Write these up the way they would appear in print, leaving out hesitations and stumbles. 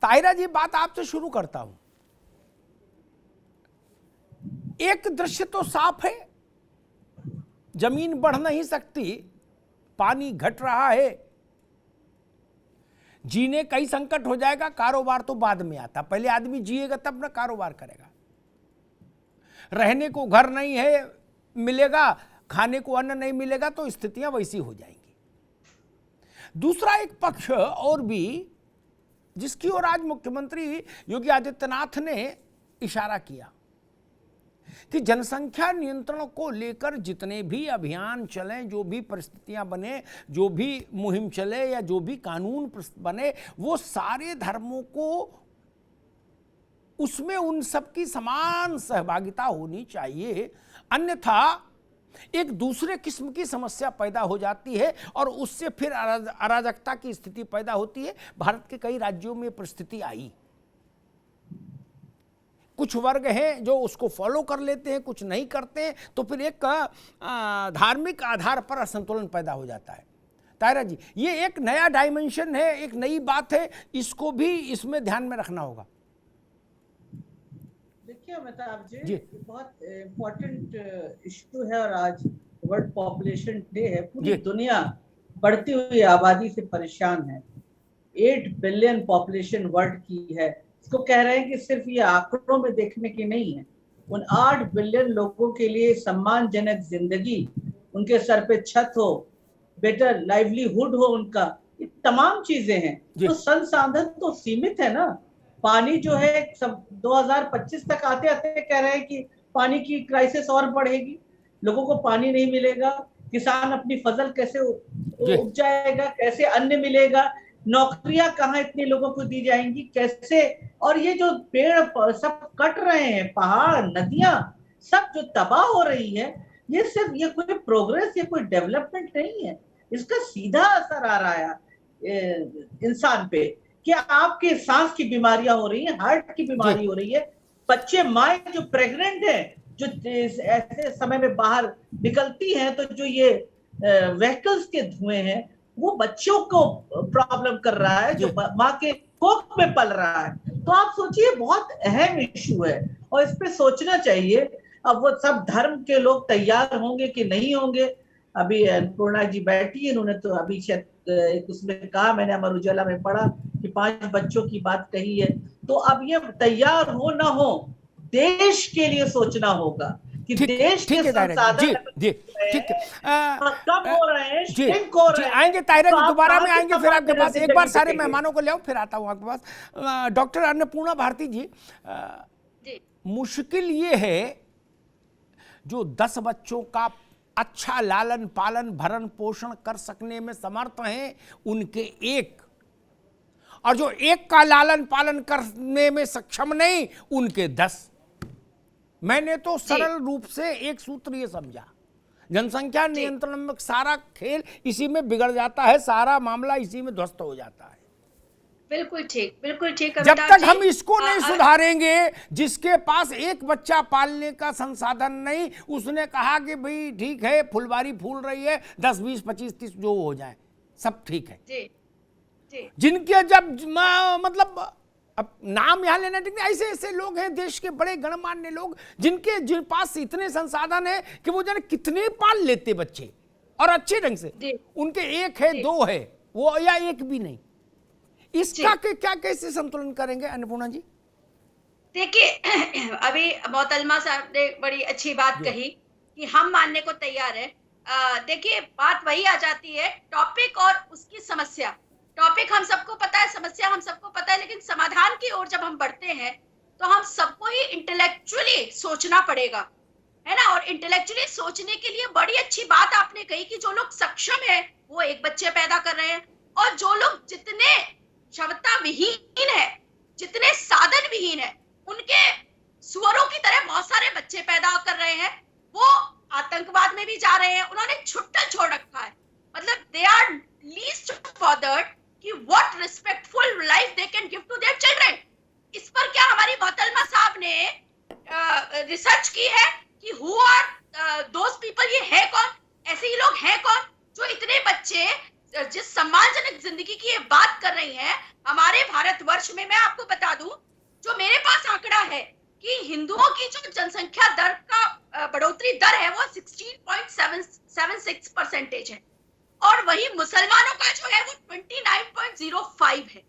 ताहिरा जी, बात आपसे शुरू करता हूं। एक दृश्य तो साफ है, जमीन बढ़ नहीं सकती, पानी घट रहा है, जीने का ही संकट हो जाएगा, कारोबार तो बाद में आता, पहले आदमी जिएगा तब ना कारोबार करेगा। रहने को घर नहीं है मिलेगा, खाने को अन्न नहीं मिलेगा, तो स्थितियां वैसी हो जाएंगी। दूसरा एक पक्ष और भी, जिसकी ओर आज मुख्यमंत्री योगी आदित्यनाथ ने इशारा किया कि जनसंख्या नियंत्रण को लेकर जितने भी अभियान चलें, जो भी परिस्थितियां बने, जो भी मुहिम चले या जो भी कानून बने, वो सारे धर्मों को उसमें उन सबकी समान सहभागिता होनी चाहिए, अन्यथा एक दूसरे किस्म की समस्या पैदा हो जाती है और उससे फिर अराजकता की स्थिति पैदा होती है। भारत के कई राज्यों में परिस्थिति आई, कुछ वर्ग हैं जो उसको फॉलो कर लेते हैं, कुछ नहीं करते हैं, तो फिर एक धार्मिक आधार पर असंतुलन पैदा हो जाता है। ताहिरा जी, ये एक नया डायमेंशन है, एक नई बात है, इसको भी इसमें ध्यान में रखना होगा। देखिए अमिताभ जी, बहुत इम्पोर्टेंट इश्यू है और आज वर्ल्ड पॉपुलेशन डे है। पूरी दुनिया बढ़ती हुई आबादी से परेशान है। 8 बिलियन पॉपुलेशन वर्ल्ड की है। इसको कह रहे हैं कि सिर्फ ये आंकड़ों में देखने की नहीं है, उन 8 बिलियन लोगों के लिए सम्मानजनक जिंदगी, उनके सर पे छत हो, बेटर लाइवलीहुड हो उनका, ये तमाम चीजें हैं। तो संसाधन तो सीमित है ना। पानी जो है सब 2025 तक आते आते कह रहे हैं कि पानी की क्राइसिस और बढ़ेगी, लोगों को पानी नहीं मिलेगा, किसान अपनी फसल कैसे उपजाएगा, कैसे अन्न मिलेगा, नौकरियां कहाँ इतने लोगों को दी जाएंगी, कैसे। और ये जो पेड़ सब कट रहे हैं, पहाड़ नदियां सब जो तबाह हो रही है, ये सिर्फ ये कोई प्रोग्रेस, ये कोई डेवलपमेंट नहीं है। इसका सीधा असर आ रहा है इंसान पे कि आपके सांस की बीमारियां हो रही है, हार्ट की बीमारी हो रही है। बच्चे, माए जो प्रेग्नेंट है, जो ऐसे समय में बाहर निकलती हैं, तो जो ये व्हीकल्स के धुएं हैं वो बच्चों को प्रॉब्लम कर रहा है, जो माँ के कोख में पल रहा है। तो आप सोचिए, बहुत अहम इश्यू है और इस पे सोचना चाहिए। अब वो सब धर्म के लोग तैयार होंगे कि नहीं होंगे। अभी अन्नपूर्णा जी बैठी है, इन्होंने तो अभी शायद उसमें कहा, मैंने अमर उजाला में पढ़ा कि 5 बच्चों की बात कही है। तो अब ये तैयार हो ना हो, देश के लिए सोचना होगा कि देश के संसाधन कम हो रहे हैं, श्रिंक हो रहे हैं। आएंगे ताहिरा जी, दोबारा में आएंगे फिर आपके पास। एक बार सारे मेहमानों को ले आओ, फिर आता हूं आपके पास। डॉक्टर अन्नपूर्णा भारती जी, मुश्किल ये है जो 10 बच्चों का अच्छा लालन पालन भरण पोषण कर सकने में समर्थ हैं, उनके एक, और जो एक का लालन पालन करने में सक्षम नहीं, उनके 10। मैंने तो सरल रूप से एक सूत्र ये समझा, जनसंख्या नियंत्रण में सारा खेल इसी में बिगड़ जाता है, सारा मामला इसी में ध्वस्त हो जाता है। बिल्कुल ठीक, बिल्कुल ठीक। जब तक हम इसको नहीं सुधारेंगे, जिसके पास एक बच्चा पालने का संसाधन नहीं, उसने कहा कि भाई ठीक है, फुलवारी फूल रही है, 10, 20, 25, 30 जो हो जाए सब ठीक है। जी। जिनके जब मतलब अब नाम यहां लेना ठीक नहीं, ऐसे ऐसे लोग हैं देश के बड़े गणमान्य लोग, जिन पास इतने संसाधन है कि वो जाने कितने पाल लेते बच्चे और अच्छे ढंग से। उनके एक है, 2 है, वो या एक भी नहीं। इसका क्या कैसे संतुलन करेंगे अन्नपूर्णा जी? देखिए, अभी मोहतरमा साहब ने बड़ी अच्छी बात कही कि हम मानने को तैयार है। देखिए, बात वही आ जाती है, टॉपिक और उसकी समस्या। टॉपिक हम सबको पता है, समस्या हम सबको पता है, लेकिन समाधान की ओर जब हम बढ़ते हैं तो हम सबको ही इंटेलेक्चुअली सोचना पड़ेगा, है ना। और इंटेलेक्चुअली सोचने के लिए बड़ी अच्छी बात आपने कही कि जो लोग सक्षम है वो एक बच्चे पैदा कर रहे हैं, और जो लोग जितने क्षमता विहीन है, जितने साधन विहीन है, उनके सुअरों की तरह बहुत सारे बच्चे पैदा कर रहे हैं, वो आतंकवाद में भी जा रहे हैं। उन्होंने छुट्टा छोड़ रखा है, मतलब दे आर लीस्ट बॉदर्ड कि what respectful life they can give to their children. इस पर क्या हमारी मोहतरमा साहब ने रिसर्च की है कि हु आर दोज पीपल, ये है कौन, ऐसे ही लोग हैं कौन जो इतने बच्चे, जिस सम्मानजनक जिंदगी की ये बात कर रही हैं। हमारे भारतवर्ष में, मैं आपको आपको बता दूं, जो मेरे पास आंकड़ा है कि हिंदुओं की जो जनसंख्या दर का बढ़ोतरी दर है वो 16.76% है, और वही मुसलमानों का जो है वो 29.05 है।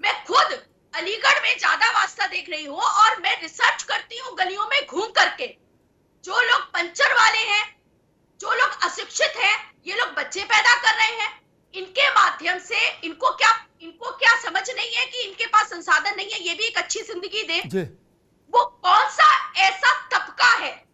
मैं खुद अलीगढ़ में ज्यादा वास्ता देख रही हूँ और मैं रिसर्च करती हूँ गलियों में घूम करके। जो लोग पंचर वाले हैं, जो लोग अशिक्षित हैं, ये लोग बच्चे पैदा कर रहे हैं, इनके माध्यम से इनको क्या समझ नहीं है कि इनके पास संसाधन नहीं है ये भी एक अच्छी जिंदगी दे। वो कौन सा ऐसा तबका है,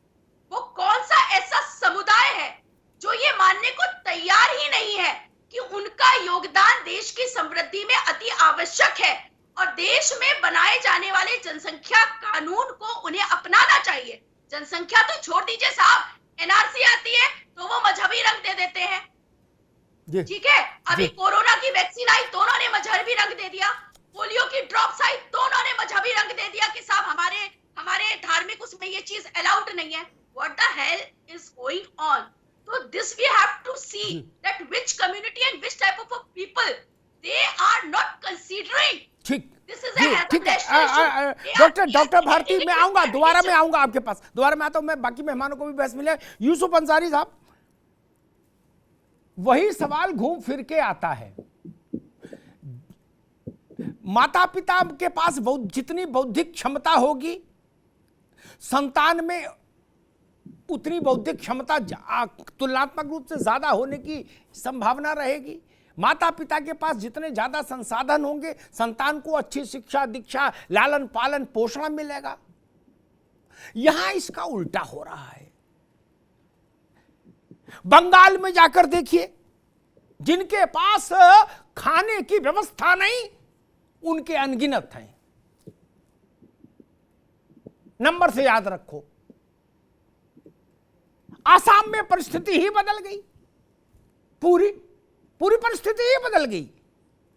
वो कौन सा ऐसा समुदाय है जो ये मानने को तैयार ही नहीं है कि उनका योगदान देश की समृद्धि में अति आवश्यक है, और देश में बनाए जाने वाले जनसंख्या कानून को उन्हें अपनाना चाहिए। जनसंख्या तो छोड़ दीजिए साहब, एनआरसी आती है तो वो मजहबी रंग दे देते हैं, ठीक है। अभी कोरोना की वैक्सीन आई तो उन्होंने मजहबी रंग दे दिया, पोलियो की ड्रॉप्स आई तो उन्होंने मजहबी रंग दे दिया कि साहब हमारे धार्मिक उसमें ये चीज अलाउड नहीं है। What the hell is going on? So this we have to see that which community and which type of people they are not considering. ठीक, This is a ठीक है। डॉक्टर भारती, मैं आऊंगा, दोबारा मैं आऊंगा आपके पास, दोबारा मैं आता हूं। मैं बाकी मेहमानों को भी बहस मिले। यूसुफ अंसारी साहब, वही सवाल घूम फिर के आता है। माता पिता के पास जितनी बौद्धिक क्षमता होगी, संतान में उतनी बौद्धिक क्षमता तुलनात्मक रूप से ज्यादा होने की संभावना रहेगी। माता पिता के पास जितने ज्यादा संसाधन होंगे, संतान को अच्छी शिक्षा दीक्षा, लालन पालन पोषण मिलेगा। यहां इसका उल्टा हो रहा है। बंगाल में जाकर देखिए, जिनके पास खाने की व्यवस्था नहीं, उनके अनगिनत हैं। नंबर से याद रखो। आसाम में परिस्थिति ही बदल गई, पूरी परिस्थिति ही बदल गई।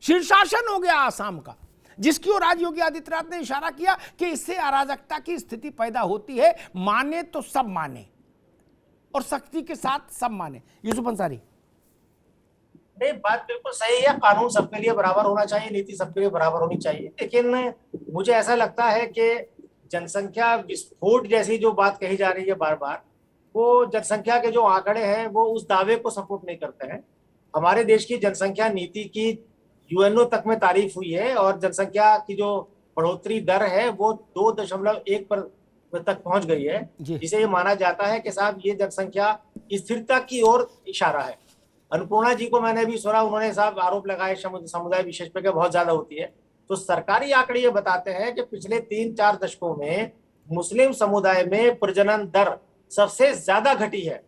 शीर्षासन हो गया आसाम का, जिसकी ओर आज योगी आदित्यनाथ ने इशारा किया कि इससे अराजकता की स्थिति पैदा होती है। माने तो सब माने, और सख्ती के साथ सब माने। यूसुफ अंसारी, नहीं, बात बिल्कुल सही है। कानून सबके लिए बराबर होना चाहिए, नीति सबके लिए बराबर होनी चाहिए। लेकिन मुझे ऐसा लगता है कि जनसंख्या विस्फोट जैसी जो बात कही जा रही है बार बार, वो जनसंख्या के जो आंकड़े हैं वो उस दावे को सपोर्ट नहीं करते हैं। हमारे देश की जनसंख्या नीति की यूएनओ तक में तारीफ हुई है, और जनसंख्या की जो बढ़ोतरी दर है वो 2.1 पर तक पहुंच गई है, जिसे ये माना जाता है कि साहब ये जनसंख्या स्थिरता की ओर इशारा है। अन्नपूर्णा जी को मैंने भी सुना, उन्होंने साहब आरोप लगाए समुदाय विशेष पे बहुत ज्यादा होती है। तो सरकारी आंकड़े ये बताते हैं कि पिछले 3-4 दशकों में मुस्लिम समुदाय में प्रजनन दर सबसे ज्यादा घटी है।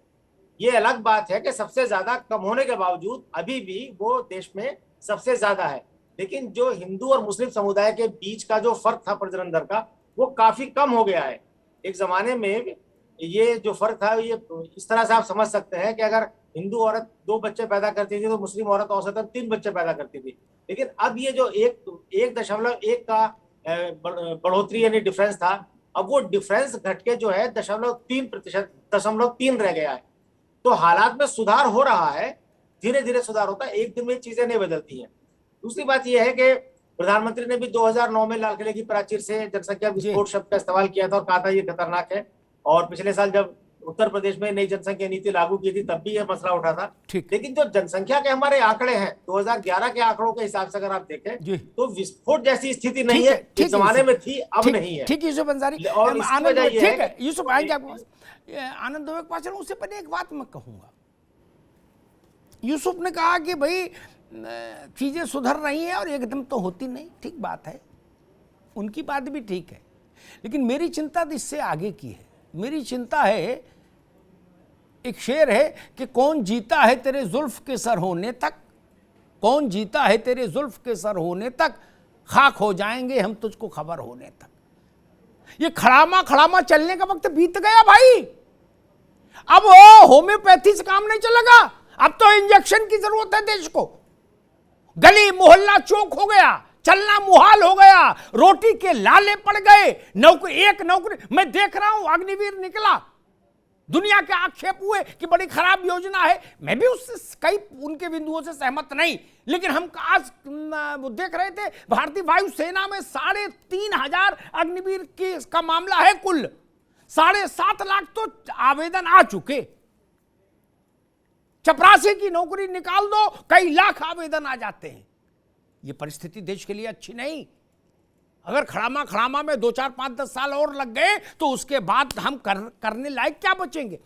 ये अलग बात है कि सबसे ज्यादा कम होने के बावजूद अभी भी वो देश में सबसे ज्यादा है, लेकिन जो हिंदू और मुस्लिम समुदाय के बीच का जो फर्क था प्रजनन दर का, वो काफी कम हो गया है। एक जमाने में ये जो फर्क था, ये इस तरह से आप समझ सकते हैं कि अगर हिंदू औरत 2 बच्चे पैदा करती थी तो मुस्लिम औरत औसतन 3 बच्चे पैदा करती थी। लेकिन अब ये जो 1.1 का बढ़ोतरी यानी डिफरेंस था, अब वो डिफरेंस घट के जो है 0.3% रह गया है। तो हालात में सुधार हो रहा है, धीरे धीरे सुधार होता है, एक दिन में चीजें नहीं बदलती हैं। दूसरी बात यह है कि प्रधानमंत्री ने भी 2009 में लाल किले की प्राचीर से जनसंख्या विस्फोट शब्द का इस्तेमाल किया था और कहा था ये खतरनाक है। और पिछले साल जब उत्तर प्रदेश में नई जनसंख्या नीति लागू की थी तब भी यह मसला उठा था। लेकिन जो जनसंख्या के हमारे आंकड़े हैं 2011 के आंकड़ों के हिसाब से अगर आप देखें तो विस्फोट जैसी स्थिति नहीं है, इस जमाने में थी, अब नहीं है। ठीक है यूसुफ अंसारी, और आनंद, ठीक है यूसुफ आएंगे आपके पास। आनंद के पास चलो, उससे पहले एक बात मैं कहूंगा। यूसुफ ने कहा कि भाई चीजें सुधर रही हैं और एकदम तो होती नहीं, ठीक बात है, उनकी बात भी ठीक है। लेकिन मेरी चिंता तो इससे आगे की है। मेरी चिंता है, एक शेर है कि कौन जीता है तेरे जुल्फ के सर होने तक, कौन जीता है तेरे जुल्फ के सर होने तक, खाक हो जाएंगे हम तुझको खबर होने तक। ये खड़ामा चलने का वक्त बीत गया भाई। अब वो होम्योपैथी से काम नहीं चलेगा, अब तो इंजेक्शन की जरूरत है देश को। गली मोहल्ला चौक हो गया, चलना मुहाल हो गया, रोटी के लाले पड़ गए, नौकरी मैं देख रहा हूं, अग्निवीर निकला, दुनिया के आक्षेप हुए कि बड़ी खराब योजना है, मैं भी उससे कई उनके बिंदुओं से सहमत नहीं, लेकिन हम आज देख रहे थे भारतीय वायुसेना में 3,500 अग्निवीर का मामला है, कुल 7.5 लाख तो आवेदन आ चुके। चपरासी की नौकरी निकाल दो, कई लाख आवेदन आ जाते हैं। ये परिस्थिति देश के लिए अच्छी नहीं। अगर खड़ामा में 2, 4, 5, 10 साल और लग गए तो उसके बाद हम करने लायक क्या बचेंगे।